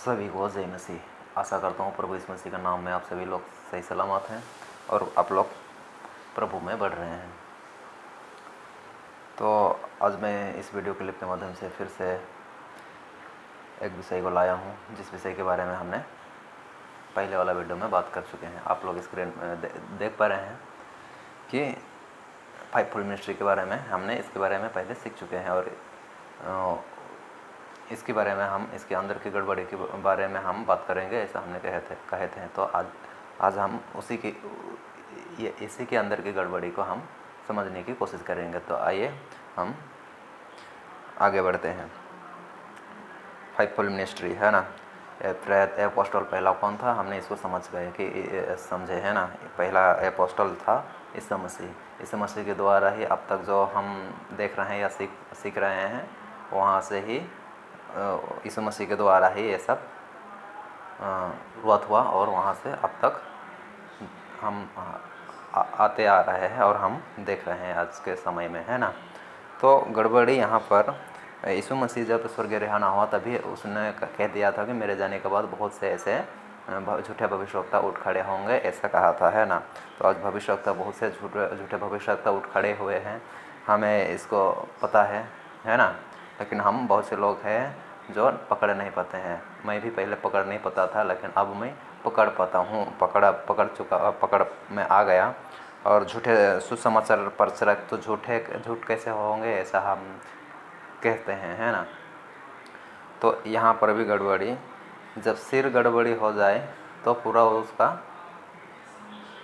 सभी को जय मसीह। आशा करता हूँ प्रभु यीशु मसीह का नाम में आप सभी लोग सही सलामत हैं और आप लोग प्रभु में बढ़ रहे हैं। तो आज मैं इस वीडियो क्लिप के माध्यम से फिर से एक विषय को लाया हूँ, जिस विषय के बारे में हमने पहले वाला वीडियो में बात कर चुके हैं। आप लोग स्क्रीन में देख पा रहे हैं कि फाइवफोल्ड मिनिस्ट्री के बारे में हमने इसके बारे में पहले सीख चुके हैं और इसके बारे में हम इसके अंदर की गड़बड़ी के बारे में हम बात करेंगे, ऐसा हमने कहे थे। तो आज हम इसी के अंदर की गड़बड़ी को हम समझने की कोशिश करेंगे। तो आइए हम आगे बढ़ते हैं। फाइवफोल्ड मिनिस्ट्री है ना, एपोस्टल पहला कौन था, हमने इसको समझ गए कि समझे है ना। पहला एपोस्टल था यीशु मसीह। यीशु मसीह के द्वारा ही अब तक जो हम देख रहे हैं या सीख रहे हैं, वहाँ से ही यीशु मसीह के द्वारा ही ये सब शुरुआत हुआ और वहाँ से अब तक हम आते आ रहे हैं और हम देख रहे हैं आज के समय में, है ना। तो गड़बड़ी यहाँ पर, यीशु मसीह जब स्वर्गीय रवाना हुआ तभी उसने कह दिया था कि मेरे जाने के बाद बहुत से ऐसे झूठे भविष्यवक्ता उठ खड़े होंगे, ऐसा कहा था, है ना। तो आज भविष्यवक्ता बहुत से झूठे भविष्यवक्ता उठ खड़े हुए हैं, हमें इसको पता है ना। लेकिन हम बहुत से लोग हैं जो पकड़ नहीं पाते हैं। मैं भी पहले पकड़ नहीं पाता था, लेकिन अब मैं पकड़ पाता हूँ, पकड़ में आ गया। और झूठे सुसमाचार प्रचारक तो झूठ कैसे होंगे, ऐसा हम कहते हैं, है ना। तो यहाँ पर भी गड़बड़ी, जब सिर गड़बड़ी हो जाए तो पूरा उसका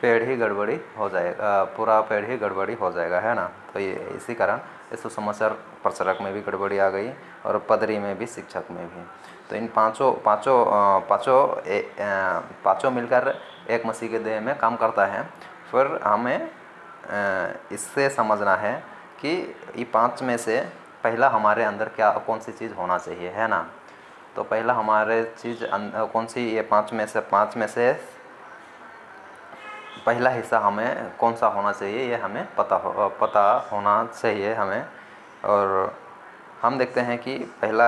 पेड़ ही गड़बड़ी हो जाएगा, पूरा पेड़ ही गड़बड़ी हो जाएगा, है ना। तो ये इसी कारण इस सुसमाचार प्रचारक में भी गड़बड़ी आ गई और पदरी में भी, शिक्षक में भी। तो इन पाँचों मिलकर एक मसीह के देह में काम करता है। फिर हमें इससे समझना है कि ये पांच में से पहला हमारे अंदर कौन सी चीज़ होना चाहिए, है ना। तो पहला हमारे चीज़ कौन सी, ये पाँच में से पहला हिस्सा हमें कौन सा होना चाहिए, ये हमें पता होना चाहिए हमें। और हम देखते हैं कि पहला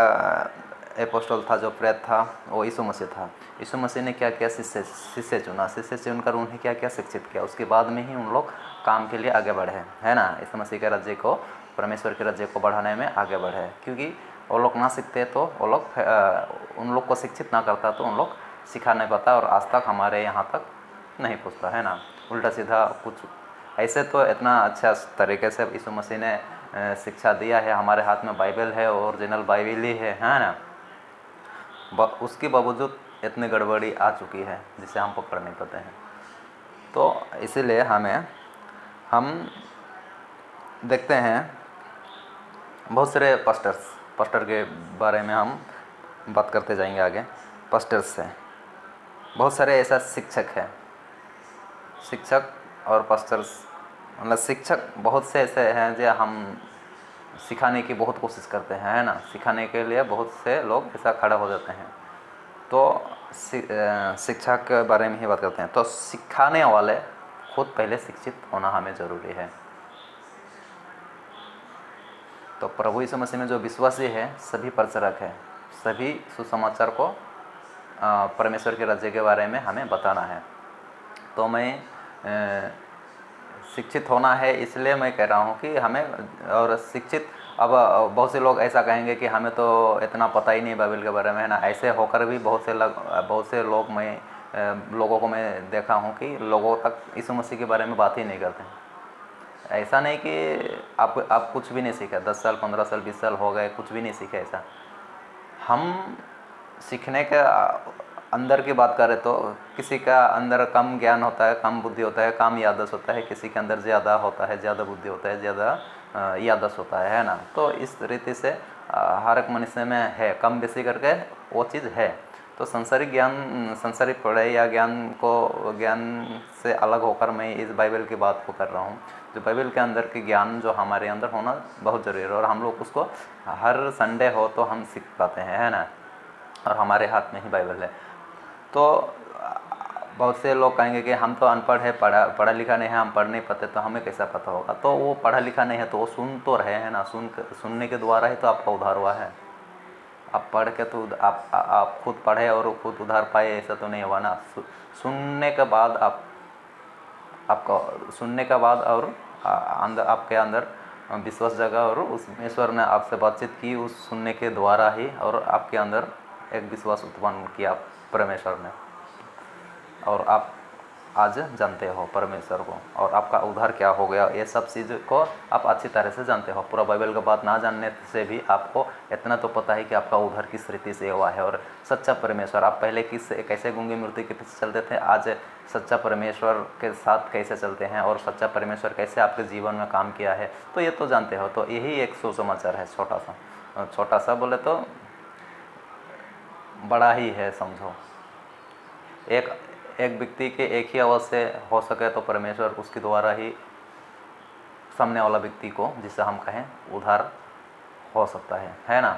एपोस्टल था, जो प्रेरित था, वो यीशु मसीह था। यीशु मसीह ने क्या किया, शिष्य चुनकर उन्हें क्या शिक्षित किया। उसके बाद में ही उन लोग काम के लिए आगे बढ़े, है ना। यीशु मसीह के राज्य को, परमेश्वर के राज्य को बढ़ाने में आगे बढ़े। क्योंकि वो लोग ना सीखते तो उन लोग को शिक्षित ना करता तो उन लोग सिखा नहीं पाता और आज तक हमारे यहाँ तक नहीं पूछता, है ना। उल्टा सीधा कुछ ऐसे तो इतना अच्छा तरीके से यीशु मसीह ने शिक्षा दिया है। हमारे हाथ में बाइबल है, ओरिजिनल बाइबल ही है ना। उसके बावजूद इतनी गड़बड़ी आ चुकी है जिसे हम पकड़ नहीं पाते हैं। तो इसीलिए हम देखते हैं बहुत सारे पास्टर के बारे में हम बात करते जाएंगे आगे। पास्टर्स से बहुत सारे ऐसा शिक्षक और पास्टर्स, मतलब शिक्षक बहुत से ऐसे हैं जो हम सिखाने की बहुत कोशिश करते हैं, है ना। सिखाने के लिए बहुत से लोग ऐसा खड़ा हो जाते हैं। तो शिक्षा के बारे में ही बात करते हैं। तो सिखाने वाले खुद पहले शिक्षित होना हमें ज़रूरी है। तो प्रभु यीशु मसीह में जो विश्वासी है, सभी प्रचारक है, सभी सुसमाचार को परमेश्वर के राज्य के बारे में हमें बताना है। तो मैं शिक्षित होना है, इसलिए मैं कह रहा हूँ कि हमें, और शिक्षित, अब बहुत से लोग ऐसा कहेंगे कि हमें तो इतना पता ही नहीं बाइबल के बारे में, है ना। ऐसे होकर भी बहुत से लोगों को मैं देखा हूँ कि लोगों तक यीशु मसीह के बारे में बात ही नहीं करते हैं। ऐसा नहीं कि आप कुछ भी नहीं सीखा, 10 साल 15 साल 20 साल हो गए, कुछ भी नहीं सीखे, ऐसा। हम सीखने के अंदर की बात करें तो किसी का अंदर कम ज्ञान होता है, कम बुद्धि होता है, कम याददाश्त होता है। किसी के अंदर ज़्यादा होता है, ज़्यादा बुद्धि होता है, ज़्यादा याददाश्त होता है ना। तो इस रीति से हर एक मनुष्य में है, कम बेसी करके वो चीज़ है। तो संसारिक पढ़ाई या ज्ञान से अलग होकर मैं इस बाइबल की बात को कर रहा हूँ। जो बाइबल के अंदर की ज्ञान जो हमारे अंदर होना बहुत ज़रूरी है, और हम लोग उसको हर संडे हो तो हम सीख पाते हैं, है ना। और हमारे हाथ में ही बाइबल है। तो बहुत से लोग कहेंगे कि हम तो अनपढ़ है, पढ़ा लिखा नहीं है, हम पढ़ नहीं पाते, तो हमें कैसा पता होगा। तो वो पढ़ा लिखा नहीं है तो वो सुन तो रहे हैं ना, सुनने के द्वारा ही तो आपका उद्धार हुआ है। आप पढ़ के तो आप खुद पढ़े और खुद उधार पाए, ऐसा तो नहीं हुआ ना। सुनने के बाद आपको सुनने के बाद और अंदर आपके अंदर विश्वास जगा और उस ईश्वर ने आपसे बातचीत की उस सुनने के द्वारा ही, और आपके अंदर एक विश्वास उत्पन्न किया परमेश्वर ने, और आप आज जानते हो परमेश्वर को और आपका उद्धार क्या हो गया। ये सब चीज़ को आप अच्छी तरह से जानते हो। पूरा बाइबल का बात ना जानने से भी आपको इतना तो पता है कि आपका उद्धार किस रीति से हुआ है। और सच्चा परमेश्वर, आप पहले कैसे गूंगी मूर्ति के पीछे चलते थे, आज सच्चा परमेश्वर के साथ कैसे चलते हैं और सच्चा परमेश्वर कैसे आपके जीवन में काम किया है, तो ये तो जानते हो। तो यही एक सुसमाचार है, छोटा सा बोले तो बड़ा ही है, समझो। एक व्यक्ति के एक ही आवाज़ से हो सके तो परमेश्वर उसके द्वारा ही सामने वाला व्यक्ति को, जिसे हम कहें, उद्धार हो सकता है ना।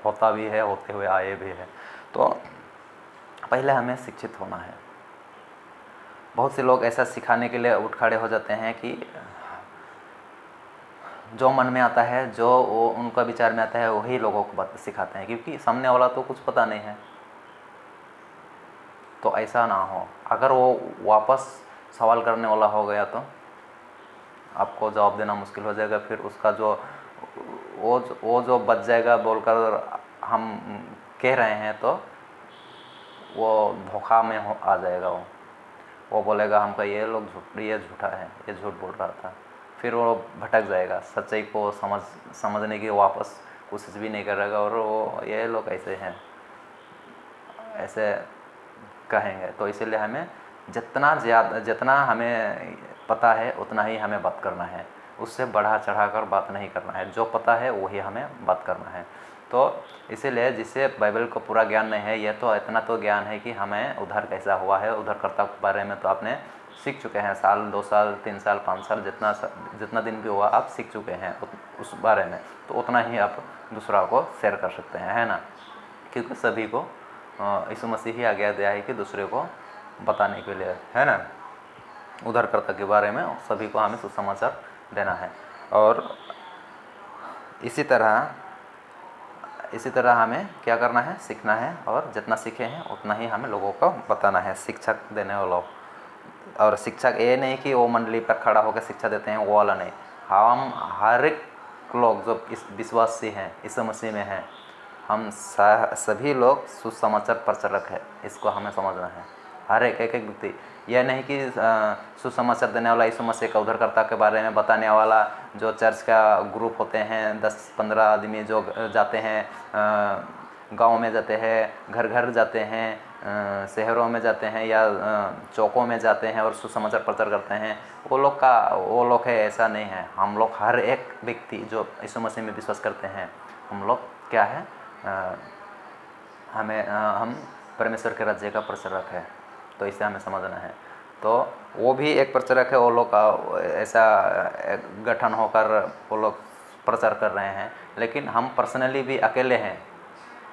होता भी है, होते हुए आए भी है। तो पहले हमें शिक्षित होना है। बहुत से लोग ऐसा सिखाने के लिए उठ खड़े हो जाते हैं कि जो मन में आता है, जो वो उनका विचार में आता है, वही लोगों को बात सिखाते हैं, क्योंकि सामने वाला तो कुछ पता नहीं है। तो ऐसा ना हो। अगर वो वापस सवाल करने वाला हो गया तो आपको जवाब देना मुश्किल हो जाएगा। फिर उसका वो जो बच जाएगा बोलकर हम कह रहे हैं, तो वो धोखा में आ जाएगा। वो बोलेगा हमका ये झूठा है, ये झूठ बोल रहा था। फिर वो भटक जाएगा, सच्चाई को समझने की वापस कोशिश भी नहीं करेगा, और वो ये लोग ऐसे हैं, ऐसे कहेंगे। तो इसीलिए हमें जितना हमें पता है उतना ही हमें बात करना है, उससे बढ़ा चढ़ा कर बात नहीं करना है। जो पता है वही हमें बात करना है। तो इसीलिए जिसे बाइबल को पूरा ज्ञान नहीं है, यह तो इतना तो ज्ञान है कि हमें उद्धार कैसा हुआ है, उद्धारकर्ता के बारे में तो आपने सीख चुके हैं। साल 2 साल 3 साल 5 साल जितना दिन भी हुआ आप सीख चुके हैं उस बारे में, तो उतना ही आप दूसरा को शेयर कर सकते हैं, है ना। क्योंकि सभी को यीशु मसीह ही आज्ञा दिया है कि दूसरे को बताने के लिए, है ना, उद्धारकर्ता के बारे में सभी को हमें सुसमाचार देना है। और इसी तरह हमें क्या करना है, सीखना है, और जितना सीखे हैं उतना ही हमें लोगों को बताना है, शिक्षक देने वालों। और शिक्षक ये नहीं कि वो मंडली पर खड़ा होकर शिक्षा देते हैं, वो वाला नहीं। हम हर एक लोग जो इस विश्वासी हैं, यीशु मसीह में हैं, हम सभी लोग सुसमाचार प्रचारक है। इसको हमें समझना है, हर एक व्यक्ति। यह नहीं कि सुसमाचार देने वाला यीशु मसीह का उद्धारकर्ता के बारे में बताने वाला जो चर्च का ग्रुप होते हैं, 10-15 आदमी जो जाते हैं, गांव में जाते हैं, घर घर जाते हैं, शहरों में जाते हैं या चौकों में जाते हैं और सुसमाचार प्रचार करते हैं, वो लोग है, ऐसा नहीं है। हम लोग हर एक व्यक्ति जो यीशु मसीह में विश्वास करते हैं, हम लोग क्या है, हम परमेश्वर के राज्य का प्रचारक है। तो इसे हमें समझना है। तो वो भी एक प्रचारक है, वो लोग का ऐसा गठन होकर वो लोग प्रचार कर रहे हैं। लेकिन हम पर्सनली भी अकेले हैं,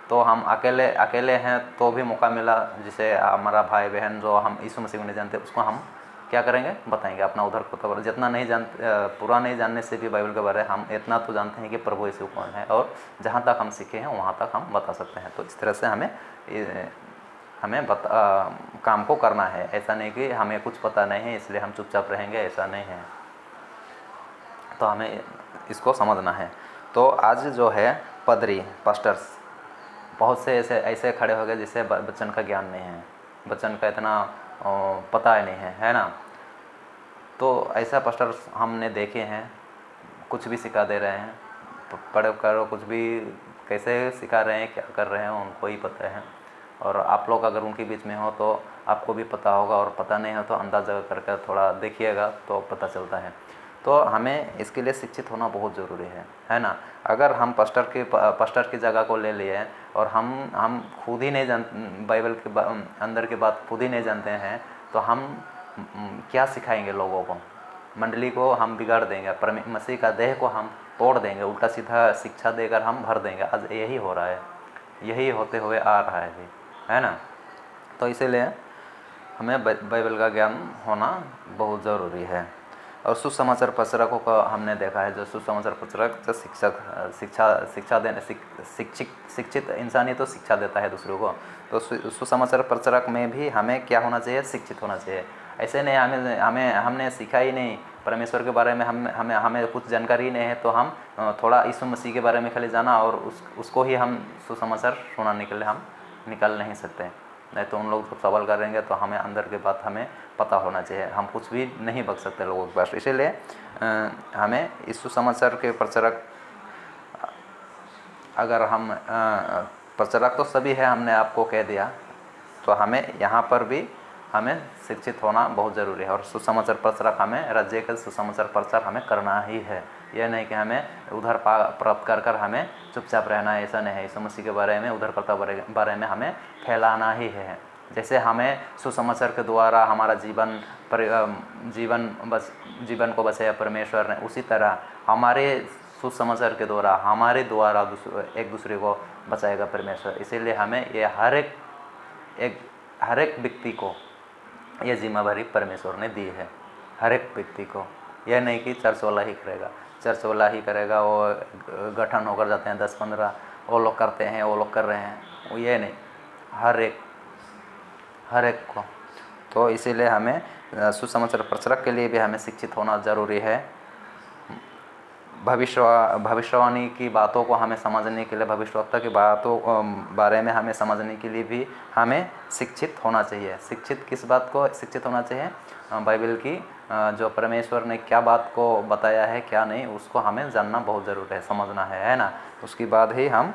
तो हम अकेले हैं तो भी मौका मिला, जिसे हमारा भाई बहन जो हम यीशु मसीह को नहीं जानते, उसको हम क्या करेंगे, बताएंगे अपना उद्धारकर्ता बारे। जितना नहीं पूरा नहीं जानने से भी बाइबल के बारे में हम इतना तो जानते हैं कि प्रभु यीशु कौन है, और जहाँ तक हम सीखे हैं वहाँ तक हम बता सकते हैं। तो इस तरह से हमें काम को करना है। ऐसा नहीं कि हमें कुछ पता नहीं है इसलिए हम चुपचाप रहेंगे, ऐसा नहीं है। तो हमें इसको समझना है। तो आज जो है पादरी पास्टर्स बहुत से ऐसे खड़े हो गए जिसे वचन का ज्ञान नहीं है, वचन का इतना पता ही नहीं है ना। तो ऐसा पास्टर हमने देखे हैं, कुछ भी सिखा दे रहे हैं, पढ़ करो कुछ भी, कैसे सिखा रहे हैं, क्या कर रहे हैं, उनको ही पता है। और आप लोग अगर उनके बीच में हो तो आपको भी पता होगा, और पता नहीं हो तो अंदाज़ा करके थोड़ा देखिएगा तो पता चलता है। तो हमें इसके लिए शिक्षित होना बहुत ज़रूरी है ना। अगर हम पास्टर की जगह को ले लिए और हम खुद ही नहीं बाइबल के अंदर की बात खुद ही नहीं जानते हैं, तो हम क्या सिखाएंगे लोगों को। मंडली को हम बिगाड़ देंगे, मसीह का देह को हम तोड़ देंगे, उल्टा सीधा शिक्षा देकर हम भर देंगे। आज यही हो रहा है, यही होते हुए आ रहा है ना। तो इसीलिए हमें बाइबल का ज्ञान होना बहुत ज़रूरी है। और सुसमाचार प्रचारकों का हमने देखा है, जो सुसमाचार प्रचारक जो शिक्षा देने शिक्षित इंसान ही तो शिक्षा देता है दूसरों को। तो सुसमाचार प्रचारक में भी हमें क्या होना चाहिए, शिक्षित होना चाहिए। ऐसे नहीं हमने सीखा ही नहीं परमेश्वर के बारे में, हमें कुछ जानकारी ही नहीं है, तो हम थोड़ा यीशु मसीह के बारे में खाली जाना और उसको ही हम सुसमाचार सुनाने के लिए हम निकाल नहीं सकते। नहीं तो उन लोग तो सवाल करेंगे तो हमें अंदर की बात हमें पता होना चाहिए, हम कुछ भी नहीं बक सकते लोगों के पास। इसीलिए हमें इस सुसमाचार के प्रचारक, अगर हम प्रचारक तो सभी है, हमने आपको कह दिया, तो हमें यहाँ पर भी हमें शिक्षित होना बहुत ज़रूरी है। और सुसमाचार प्रचारक हमें राज्य का सुसमाचार प्रचार हमें करना ही है। यह नहीं कि हमें उधर प्राप्त कर हमें चुपचाप रहना है, ऐसा नहीं है। यीशु मसीह के बारे में, उधरकर्ता बारे में हमें फैलाना ही है। जैसे हमें सुसमाचार के द्वारा हमारा जीवन को बचाया परमेश्वर ने, उसी तरह हमारे सुसमाचार के द्वारा हमारे द्वारा एक दूसरे को बचाएगा परमेश्वर। इसीलिए हमें ये हर एक व्यक्ति को ये जिम्मेदारी परमेश्वर ने दी है, हर एक व्यक्ति को। यह नहीं कि चर्च वाला ही करेगा, वो गठन होकर जाते हैं 10-15, वो लोग करते हैं, वो लोग कर रहे हैं, वो ये नहीं, हर एक को। तो इसीलिए हमें सुसमाचार प्रचारक के लिए भी हमें शिक्षित होना ज़रूरी है। भविष्यवाणी की बातों को हमें समझने के लिए, भविष्यवक्ता की बातों बारे में हमें समझने के लिए भी हमें शिक्षित होना चाहिए। शिक्षित किस बात को शिक्षित होना चाहिए? बाइबल की जो परमेश्वर ने क्या बात को बताया है, क्या नहीं, उसको हमें जानना बहुत ज़रूरी है, समझना है ना। उसके बाद ही हम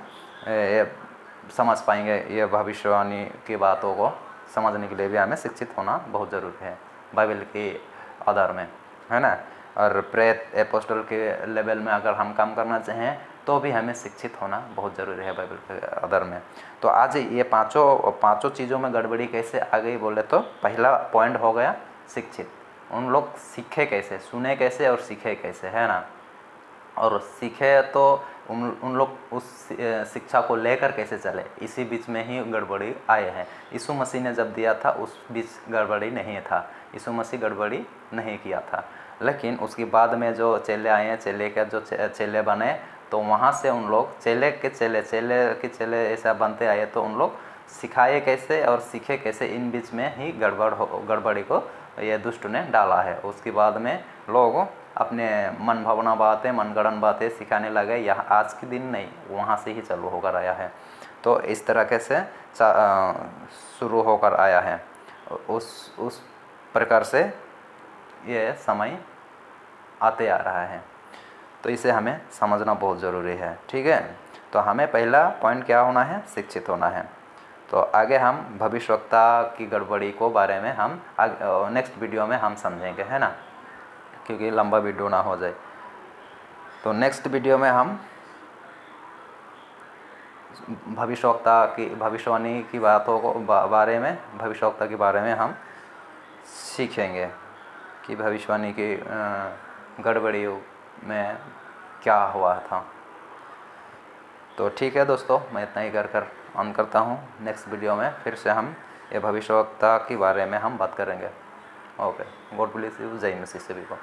समझ पाएंगे। ये भविष्यवाणी की बातों को समझने के लिए भी हमें शिक्षित होना बहुत ज़रूरी है बाइबल के आधार में, है ना। और प्रेरित एपोस्टल के लेवल में अगर हम काम करना चाहें तो भी हमें शिक्षित होना बहुत ज़रूरी है बाइबल के आधार में। तो आज ये पांचों चीज़ों में गड़बड़ी कैसे आ गई बोले तो पहला पॉइंट हो गया शिक्षित। उन लोग सीखे कैसे, सुने कैसे और सीखे कैसे, है ना। और सीखे तो उन लोग उस शिक्षा को लेकर कैसे चले, इसी बीच में ही गड़बड़ी आए हैं। यीशु मसीह ने जब दिया था उस बीच गड़बड़ी नहीं था, यीशु मसीह गड़बड़ी नहीं किया था। लेकिन उसके बाद में जो चेले आए हैं, चेले बने, तो वहाँ से उन लोग चेले के चेले ऐसा बनते आए, तो उन लोग सिखाए कैसे और सीखे कैसे, इन बीच में ही गड़बड़ी को ये दुष्ट ने डाला है। उसके बाद में लोग अपने मन भावना बातें, मनगढ़ंत बातें सिखाने लगे। यह आज के दिन नहीं, वहाँ से ही चालू होकर आया है। तो इस तरीके से शुरू होकर आया है। उस प्रकार से ये समय आते आ रहा है। तो इसे हमें समझना बहुत ज़रूरी है, ठीक है। तो हमें पहला पॉइंट क्या होना है, शिक्षित होना है। तो आगे हम भविष्यवक्ता की गड़बड़ी को बारे में हम नेक्स्ट वीडियो में हम समझेंगे, है ना, क्योंकि लंबा वीडियो ना हो जाए। तो नेक्स्ट वीडियो में हम भविष्यवक्ता की भविष्यवाणी की बातों को बारे में, भविष्यवक्ता के बारे में हम सीखेंगे कि भविष्यवाणी की गड़बड़ियों में क्या हुआ था। तो ठीक है दोस्तों, मैं इतना ही कर ऑन करता हूँ। नेक्स्ट वीडियो में फिर से हम ये भविष्यवक्ता के बारे में हम बात करेंगे। ओके, गॉड ब्लेस यू, जय मसीह सभी को।